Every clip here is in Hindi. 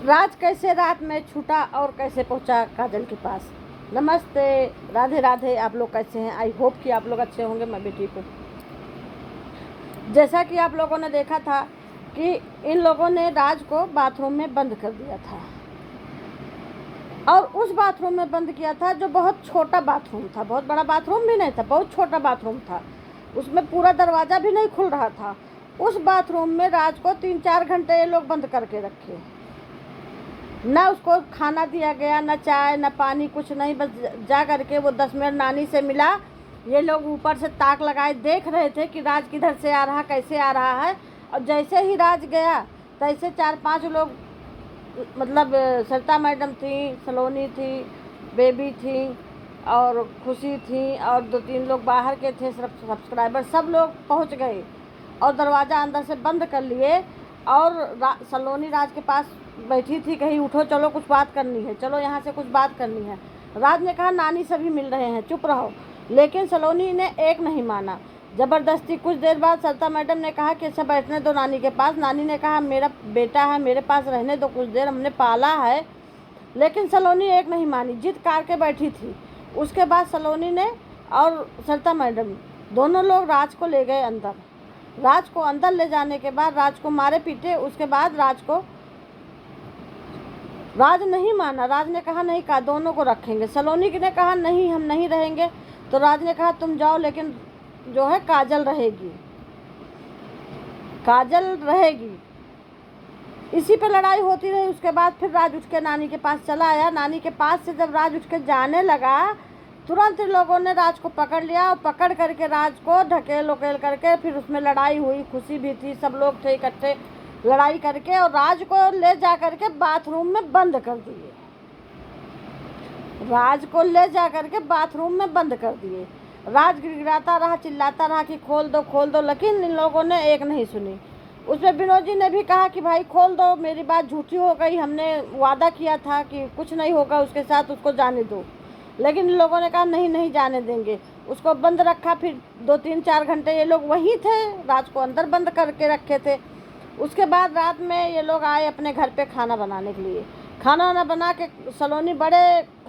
राज कैसे रात में छूटा और कैसे पहुंचा काजल के पास। नमस्ते, राधे राधे। आप लोग कैसे हैं? आई होप कि आप लोग अच्छे होंगे। मैं भी ठीक हूँ। जैसा कि आप लोगों ने देखा था कि इन लोगों ने राज को बाथरूम में बंद कर दिया था, और उस बाथरूम में बंद किया था जो बहुत छोटा बाथरूम था। बहुत बड़ा बाथरूम भी नहीं था, बहुत छोटा बाथरूम था। उसमें पूरा दरवाज़ा भी नहीं खुल रहा था। उस बाथरूम में राज को 3-4 घंटे ये लोग बंद करके रखे। ना उसको खाना दिया गया, ना चाय, ना पानी, कुछ नहीं। बस जा करके वो 10 मिनट नानी से मिला। ये लोग ऊपर से ताक लगाए देख रहे थे कि राज किधर से आ रहा, कैसे आ रहा है। और जैसे ही राज गया तैसे 4-5 लोग, मतलब सरिता मैडम थी, सलोनी थी, बेबी थी और खुशी थी, और 2-3 लोग बाहर के थे सब्सक्राइबर, सब लोग पहुंच गए और दरवाज़ा अंदर से बंद कर लिए। और सलोनी राज के पास बैठी थी, कहीं उठो, चलो कुछ बात करनी है, चलो यहाँ से कुछ बात करनी है। राज ने कहा नानी सभी मिल रहे हैं, चुप रहो। लेकिन सलोनी ने एक नहीं माना, ज़बरदस्ती। कुछ देर बाद सरिता मैडम ने कहा कि अच्छा बैठने दो नानी के पास। नानी ने कहा मेरा बेटा है, मेरे पास रहने दो कुछ देर, हमने पाला है। लेकिन सलोनी एक नहीं मानी, जिद कार के बैठी थी। उसके बाद सलोनी ने और सरिता मैडम दोनों लोग राज को ले गए अंदर। राज को अंदर ले जाने के बाद राज को मारे पीटे। उसके बाद राज नहीं माना। राज ने कहा नहीं, कहा दोनों को रखेंगे। सलोनी ने कहा नहीं, हम नहीं रहेंगे। तो राज ने कहा तुम जाओ, लेकिन जो है काजल रहेगी, काजल रहेगी। इसी पे लड़ाई होती रही। उसके बाद फिर राज उठ के नानी के पास चला आया। नानी के पास से जब राज उठ के जाने लगा, तुरंत लोगों ने राज को पकड़ लिया और पकड़ करके राज को ढकेल उकेल करके फिर उसमें लड़ाई हुई। खुशी भी थी, सब लोग थे इकट्ठे, लड़ाई करके और राज को ले जा करके बाथरूम में बंद कर दिए। राज को ले जा करके बाथरूम में बंद कर दिए। राज गिड़गिड़ाता रहा, चिल्लाता रहा कि खोल दो खोल दो, लेकिन इन लोगों ने एक नहीं सुनी। उसमें विनोद जी ने भी कहा कि भाई खोल दो, मेरी बात झूठी हो गई, हमने वादा किया था कि कुछ नहीं होगा उसके साथ, उसको जाने दो। लेकिन इन लोगों ने कहा नहीं नहीं जाने देंगे। उसको बंद रखा। फिर 2-3-4 घंटे ये लोग वहीं थे, राज को अंदर बंद करके रखे थे। उसके बाद रात में ये लोग आए अपने घर पे खाना बनाने के लिए। खाना वाना बना के सलोनी बड़े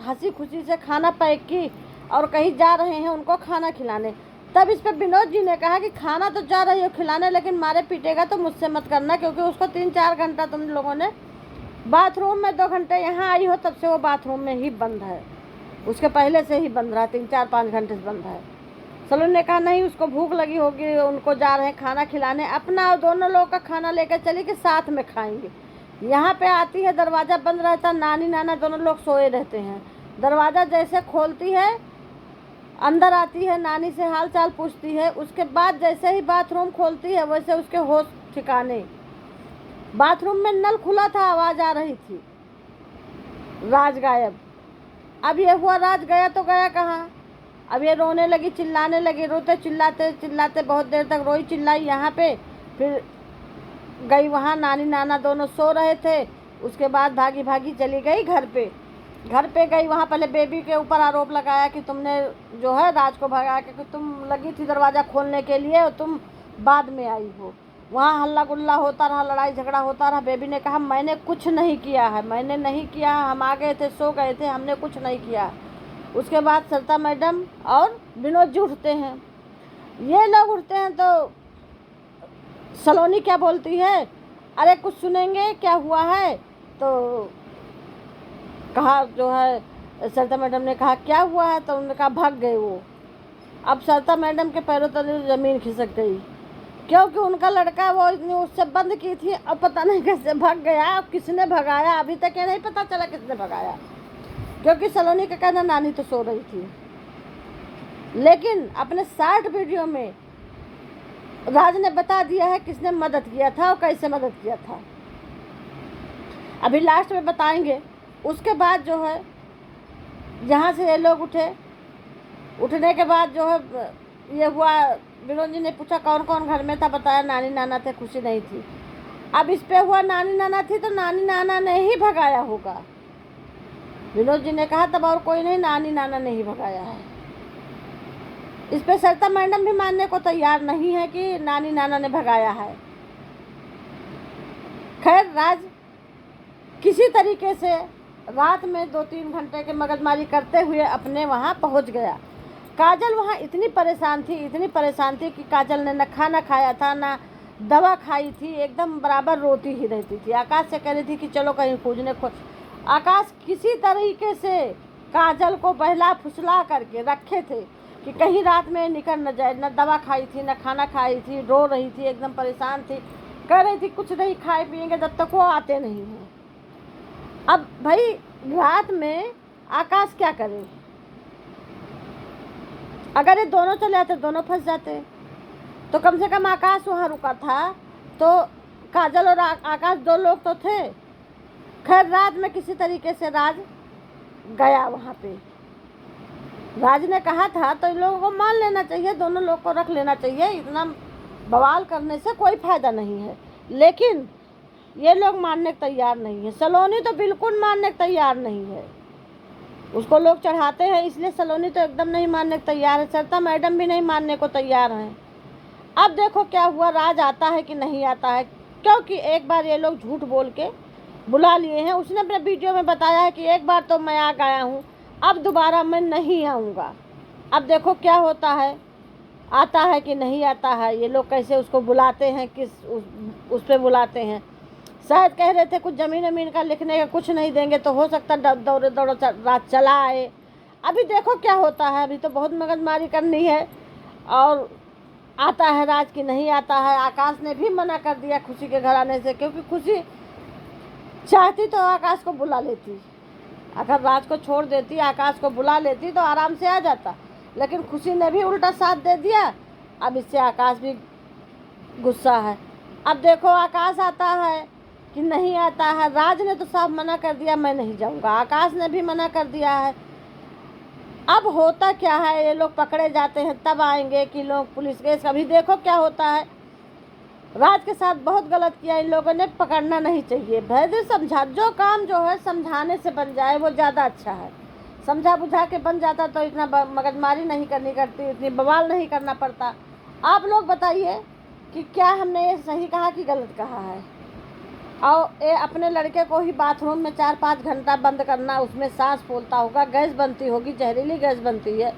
हंसी खुशी से खाना पैक की और कहीं जा रहे हैं उनको खाना खिलाने। तब इस पर विनोद जी ने कहा कि खाना तो जा रही हो खिलाने, लेकिन मारे पीटेगा तो मुझसे मत करना, क्योंकि उसको 3-4 घंटा तुम लोगों ने बाथरूम में, 2 घंटे यहाँ आई हो तब से वो बाथरूम में ही बंद है। उसके पहले से ही बंद रहा, 3-4-5 घंटे से बंद है। सलोनी ने कहा नहीं, उसको भूख लगी होगी, उनको जा रहे हैं खाना खिलाने। अपना और दोनों लोग का खाना लेकर चली कि साथ में खाएंगे। यहाँ पे आती है, दरवाज़ा बंद रहता, नानी नाना दोनों लोग सोए रहते हैं। दरवाज़ा जैसे खोलती है, अंदर आती है, नानी से हाल चाल पूछती है। उसके बाद जैसे ही बाथरूम खोलती है वैसे उसके होश ठिकाने। बाथरूम में नल खुला था, आवाज़ आ रही थी, राज गायब। अब ये हुआ राज गया तो गया कहाँ। अब ये रोने लगी, चिल्लाने लगी, रोते चिल्लाते चिल्लाते बहुत देर तक रोई चिल्लाई यहाँ पे। फिर गई वहाँ, नानी नाना दोनों सो रहे थे। उसके बाद भागी भागी चली गई घर पे। घर पे गई, वहाँ पहले बेबी के ऊपर आरोप लगाया कि तुमने जो है राज को भगा के, तुम लगी थी दरवाज़ा खोलने के लिए और तुम बाद में आई हो। वहाँ हल्ला गुल्ला होता रहा, लड़ाई झगड़ा होता रहा। बेबी ने कहा मैंने कुछ नहीं किया है, मैंने नहीं किया, हम आ गए थे, सो गए थे, हमने कुछ नहीं किया। उसके बाद सरिता मैडम और विनोद जी उठते हैं। ये लोग उठते हैं तो सलोनी क्या बोलती है, अरे कुछ सुनेंगे क्या हुआ है। तो कहा जो है, सरिता मैडम ने कहा क्या हुआ है, तो उन्होंने कहा भाग गए वो। अब सरिता मैडम के पैरों तले ज़मीन खिसक गई, क्योंकि उनका लड़का वो इतनी उससे बंद की थी। अब पता नहीं कैसे भाग गया, किसने भगाया अभी तक ये नहीं पता चला किसने भगाया, क्योंकि सलोनी का कहना नानी तो सो रही थी। लेकिन अपने शॉर्ट वीडियो में राज ने बता दिया है किसने मदद किया था और कैसे मदद किया था, अभी लास्ट में बताएंगे। उसके बाद जो है जहाँ से ये लोग उठे, उठने के बाद जो है ये हुआ, विनोद जी ने पूछा कौन कौन घर में था, बताया नानी नाना थे, खुशी नहीं थी। अब इस पे हुआ नानी नाना थी तो नानी नाना ने ही भगाया होगा। विनोद जी ने कहा तब और कोई नहीं, नानी नाना ने ही भगाया है। इस पे सरिता मैडम भी मानने को तैयार नहीं है कि नानी नाना ने भगाया है। खैर राज किसी तरीके से रात में 2-3 घंटे के मगजमारी करते हुए अपने वहाँ पहुँच गया। काजल वहाँ इतनी परेशान थी कि काजल ने न खाना खाया था, ना दवा खाई थी, एकदम बराबर रोती ही रहती थी। आकाश से कह रही थी कि चलो कहीं खोजने आकाश किसी तरीके से काजल को बहला फुसला करके रखे थे कि कहीं रात में निकल न जाए। न दवा खाई थी, न खाना खाई थी, रो रही थी, एकदम परेशान थी, कह रही थी कुछ नहीं खाए पिएंगे जब तक वो आते नहीं हैं। अब भाई रात में आकाश क्या करे? अगर ये दोनों चले आते, दोनों फंस जाते। तो कम से कम आकाश वहाँ रुका था, तो काजल और आकाश 2 लोग तो थे। खैर रात में किसी तरीके से राज गया वहाँ पे। राज ने कहा था तो इन लोगों को मान लेना चाहिए, दोनों लोग को रख लेना चाहिए, इतना बवाल करने से कोई फ़ायदा नहीं है। लेकिन ये लोग मानने को तैयार नहीं है। सलोनी तो बिल्कुल मानने को तैयार नहीं है। उसको लोग चढ़ाते हैं इसलिए सलोनी तो एकदम नहीं मानने को तैयार है। सरिता मैडम भी नहीं मानने को तैयार हैं। अब देखो क्या हुआ, राज आता है कि नहीं आता है, क्योंकि एक बार ये लोग झूठ बोल के बुला लिए हैं। उसने अपने वीडियो में बताया है कि एक बार तो मैं आ गया हूँ, अब दोबारा मैं नहीं आऊँगा। अब देखो क्या होता है, आता है कि नहीं आता है। ये लोग कैसे उसको बुलाते हैं, किस उस पर बुलाते हैं। शायद कह रहे थे कुछ ज़मीन का लिखने का कुछ नहीं देंगे तो हो सकता दौड़े रात चला आए। अभी देखो क्या होता है, अभी तो बहुत मगजमारी करनी है। और आता है राज की नहीं आता है। आकाश ने भी मना कर दिया खुशी के घर आने से, क्योंकि खुशी चाहती तो आकाश को बुला लेती। अगर राज को छोड़ देती, आकाश को बुला लेती तो आराम से आ जाता। लेकिन खुशी ने भी उल्टा साथ दे दिया। अब इससे आकाश भी गुस्सा है। अब देखो आकाश आता है कि नहीं आता है। राज ने तो साफ मना कर दिया मैं नहीं जाऊंगा, आकाश ने भी मना कर दिया है। अब होता क्या है, ये लोग पकड़े जाते हैं तब आएंगे कि लोग पुलिस केस। अभी देखो क्या होता है, राज के साथ बहुत गलत किया इन लोगों ने, पकड़ना नहीं चाहिए। भैया समझा, जो काम जो है समझाने से बन जाए वो ज़्यादा अच्छा है। समझा बुझा के बन जाता तो इतना मगजमारी नहीं करनी करती, इतनी बवाल नहीं करना पड़ता। आप लोग बताइए कि क्या हमने ये सही कहा कि गलत कहा है? और ये अपने लड़के को ही बाथरूम में 4-5 घंटा बंद करना, उसमें सांस फूलता होगा, गैस बनती होगी, जहरीली गैस बनती है,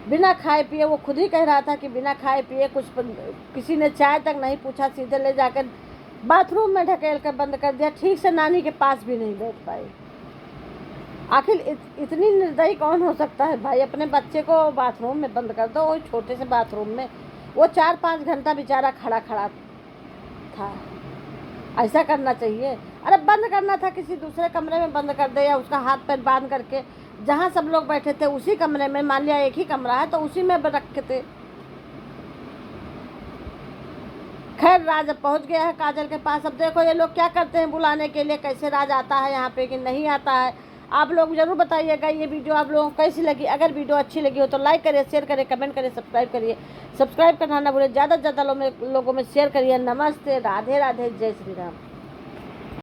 बिना खाए पिए। वो खुद ही कह रहा था कि बिना खाए पिए कुछ, किसी ने चाय तक नहीं पूछा, सीधे ले जाकर बाथरूम में ढकेल कर बंद कर दिया। ठीक से नानी के पास भी नहीं बैठ पाई। आखिर इतनी निर्दयी कौन हो सकता है भाई? अपने बच्चे को बाथरूम में बंद कर दो, वो छोटे से बाथरूम में। वो 4-5 घंटा बेचारा खड़ा था। ऐसा करना चाहिए। अरे बंद करना था, किसी दूसरे कमरे में बंद कर दे, या उसका हाथ पैर बांध करके जहाँ सब लोग बैठे थे उसी कमरे में, मान लिया एक ही कमरा है तो उसी में रखे थे। खैर राज अब पहुँच गया है काजल के पास। अब देखो ये लोग क्या करते हैं बुलाने के लिए, कैसे राज आता है यहाँ पे कि नहीं आता है। आप लोग ज़रूर बताइएगा ये वीडियो आप लोगों को कैसी लगी। अगर वीडियो अच्छी लगी हो तो लाइक करिए, शेयर करिए, कमेंट करिए, सब्सक्राइब करिए। सब्सक्राइब करना ना भूलिए, ज़्यादा से ज़्यादा लोगों में शेयर करिए। नमस्ते, राधे राधे, जय श्री राम।